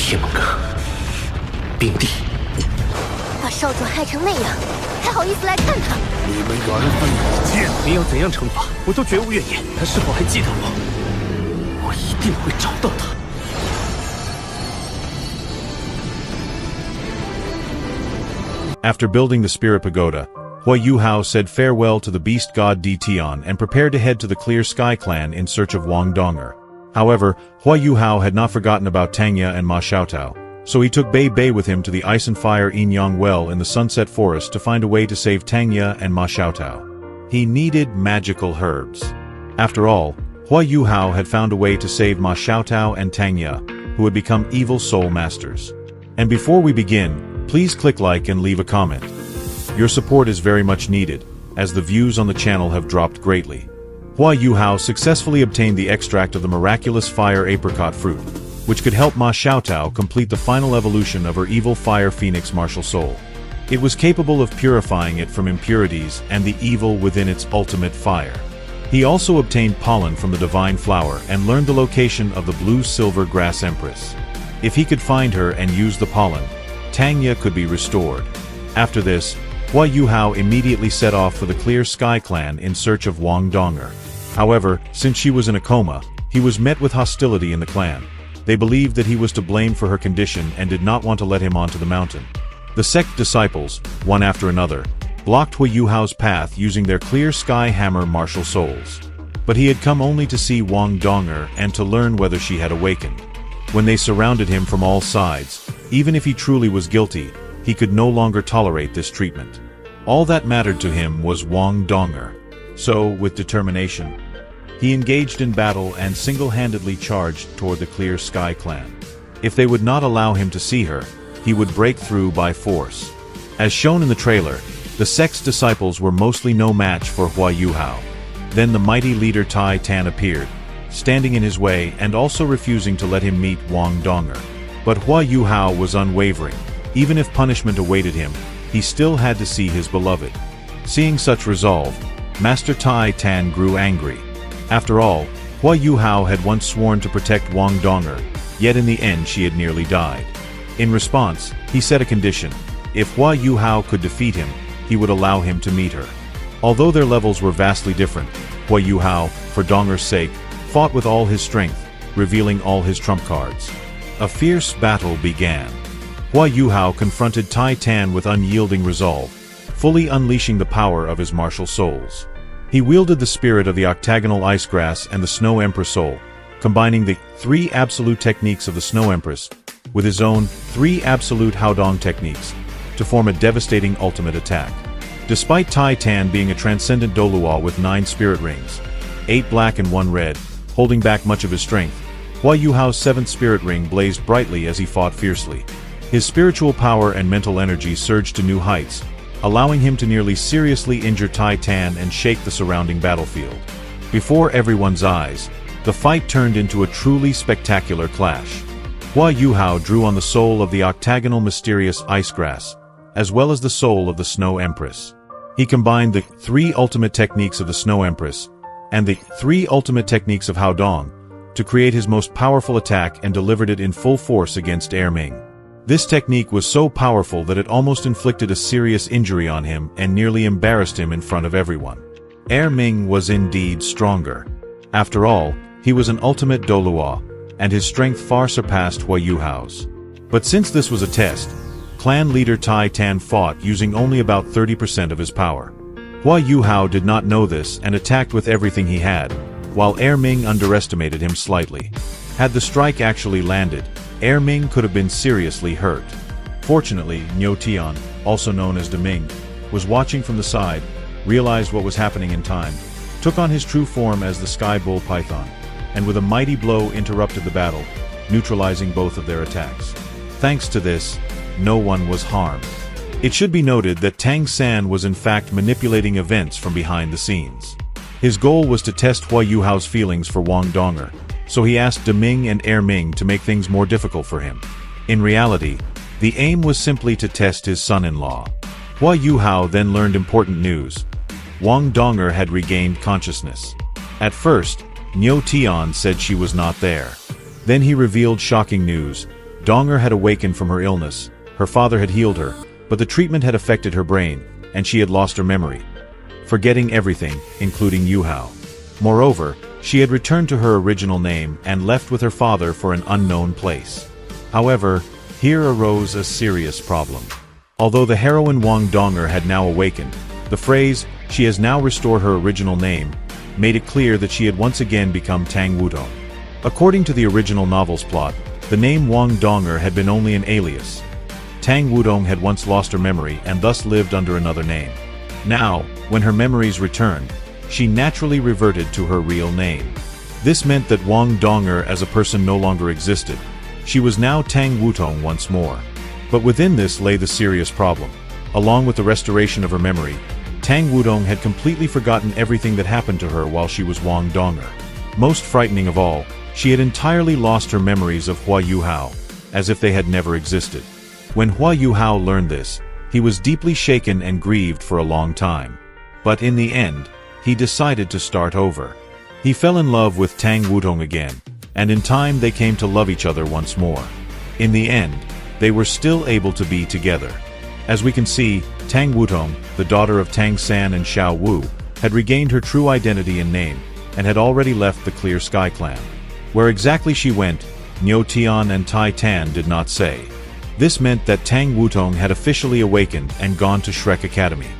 天猛哥，冰帝，把少主害成那样，还好意思来看他？你们缘分已尽，您要怎样惩罚，我都绝无怨言。他是否还记得我？我一定会找到他。 After building the spirit pagoda, Huo Yuhao said farewell to the beast god Tian and prepared to head to the Clear Sky clan in search of Wang Donger. However, Huo Yuhao had not forgotten about Tangya and Ma Xiaotao, so he took Bei Bei with him to the Ice and Fire Yin Yang well in the Sunset Forest to find a way to save Tangya and Ma Xiaotao. He needed magical herbs. After all, Huo Yuhao had found a way to save Ma Xiaotao and Tangya, who had become evil soul masters. And before we begin, please click like and leave a comment. Your support is very much needed, as the views on the channel have dropped greatly. Huo Yuhao successfully obtained the extract of the miraculous fire apricot fruit, which could help Ma Xiaotao complete the final evolution of her evil fire phoenix martial soul. It was capable of purifying it from impurities and the evil within its ultimate fire. He also obtained pollen from the divine flower and learned the location of the blue-silver grass empress. If he could find her and use the pollen, Tangya could be restored. After this, Huo Yuhao immediately set off for the Clear Sky clan in search of Wang Donger. However, since she was in a coma, he was met with hostility in the clan. They believed that he was to blame for her condition and did not want to let him onto the mountain. The sect disciples, one after another, blocked Huo Yuhao's path using their Clear Sky hammer martial souls. But he had come only to see Wang Donger and to learn whether she had awakened. When they surrounded him from all sides, even if he truly was guilty, he could no longer tolerate this treatment. All that mattered to him was Wang Donger. So, with determination, he engaged in battle and single-handedly charged toward the Clear Sky clan. If they would not allow him to see her, he would break through by force. As shown in the trailer, the sect's disciples were mostly no match for Huo Yuhao. Then the mighty leader Tai Tan appeared, standing in his way and also refusing to let him meet Wang Donger. But Huo Yuhao was unwavering. Even if punishment awaited him, he still had to see his beloved. Seeing such resolve, Master Tai Tan grew angry. After all, Huo Yuhao had once sworn to protect Wang Donger, yet in the end she had nearly died. In response, he set a condition. If Huo Yuhao could defeat him, he would allow him to meet her. Although their levels were vastly different, Huo Yuhao, for Donger's sake, fought with all his strength, revealing all his trump cards. A fierce battle began. Huo Yuhao confronted Tai Tan with unyielding resolve, fully unleashing the power of his martial souls. He wielded the spirit of the octagonal ice grass and the Snow Empress soul, combining the 3 absolute techniques of the Snow Empress with his own 3 absolute Haodong techniques to form a devastating ultimate attack. Despite Tai Tan being a transcendent Douluo with 9 spirit rings, 8 black and 1 red, holding back much of his strength, Huo Yuhao's 7th spirit ring blazed brightly as he fought fiercely. His spiritual power and mental energy surged to new heights, allowing him to nearly seriously injure Tai Tan and shake the surrounding battlefield. Before everyone's eyes, the fight turned into a truly spectacular clash. Huo Yuhao drew on the soul of the octagonal mysterious ice grass, as well as the soul of the Snow Empress. He combined the 3 ultimate techniques of the Snow Empress and the 3 ultimate techniques of Haodong to create his most powerful attack and delivered it in full force against Ming. This technique was so powerful that it almost inflicted a serious injury on him and nearly embarrassed him in front of everyone. Ming was indeed stronger. After all, he was an ultimate Douluo, and his strength far surpassed Huo Yuhao's. But since this was a test, clan leader Tai Tan fought using only about 30% of his power. Huo Yuhao did not know this and attacked with everything he had, while Ming underestimated him slightly. Had the strike actually landed, Ming could have been seriously hurt. Fortunately, Niu Tian, also known as Deming, was watching from the side, realized what was happening in time, took on his true form as the Sky Bull Python, and with a mighty blow interrupted the battle, neutralizing both of their attacks. Thanks to this, no one was harmed. It should be noted that Tang San was in fact manipulating events from behind the scenes. His goal was to test Huo Yuhao's feelings for Wang Donger, so he asked Deming and Ming to make things more difficult for him. In reality, the aim was simply to test his son-in-law. Huo Yuhao then learned important news. Wang Donger had regained consciousness. At first, Niu Tian said she was not there. Then he revealed shocking news. Donghua had awakened from her illness, her father had healed her, but the treatment had affected her brain, and she had lost her memory, forgetting everything, including Yuhao. Moreover, she had returned to her original name and left with her father for an unknown place. However, here arose a serious problem. Although the heroine Wang Donghua had now awakened, the phrase, "she has now restored her original name," made it clear that she had once again become Tang Wutong. According to the original novel's plot, the name Wang Donghua had been only an alias. Tang Wutong had once lost her memory and thus lived under another name. Now, when her memories returned, she naturally reverted to her real name. This meant that Wang Donghua as a person no longer existed. She was now Tang Wutong once more. But within this lay the serious problem. Along with the restoration of her memory, Tang Wutong had completely forgotten everything that happened to her while she was Wang Donghua. Most frightening of all, she had entirely lost her memories of Huo Yuhao, as if they had never existed. When Huo Yuhao learned this, he was deeply shaken and grieved for a long time. But in the end, he decided to start over. He fell in love with Tang Wutong again, and in time they came to love each other once more. In the end, they were still able to be together. As we can see, Tang Wutong, the daughter of Tang San and Xiao Wu, had regained her true identity and name, and had already left the Clear Sky clan. Where exactly she went, Niu Tian and Tai Tan did not say. This meant that Tang Wutong had officially awakened and gone to Shrek Academy.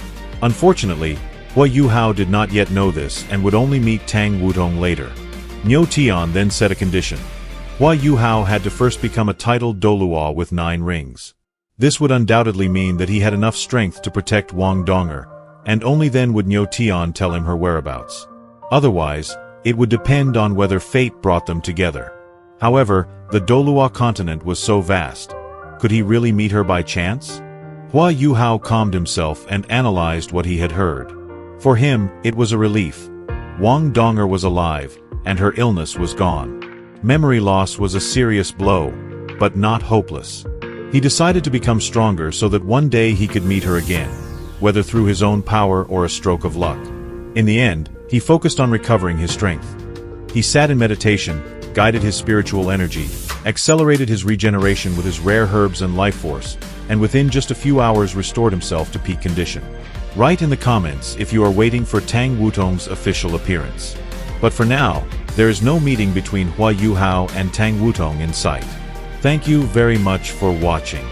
Unfortunately, Huo Yuhao did not yet know this and would only meet Tang Wutong later. Niu Tian then set a condition. Huo Yuhao had to first become a titled Douluo with 9 rings. This would undoubtedly mean that he had enough strength to protect Wang Donghua, and only then would Niu Tian tell him her whereabouts. Otherwise, it would depend on whether fate brought them together. However, the Douluo continent was so vast. Could he really meet her by chance? Huo Yuhao calmed himself and analyzed what he had heard. For him, it was a relief. Wang Donghua was alive, and her illness was gone. Memory loss was a serious blow, but not hopeless. He decided to become stronger so that one day he could meet her again, whether through his own power or a stroke of luck. In the end, he focused on recovering his strength. He sat in meditation, guided his spiritual energy, accelerated his regeneration with his rare herbs and life force, and within just a few hours restored himself to peak condition. Write in the comments if you are waiting for Tang Wutong's official appearance. But for now, there is no meeting between Huo Yuhao and Tang Wutong in sight. Thank you very much for watching.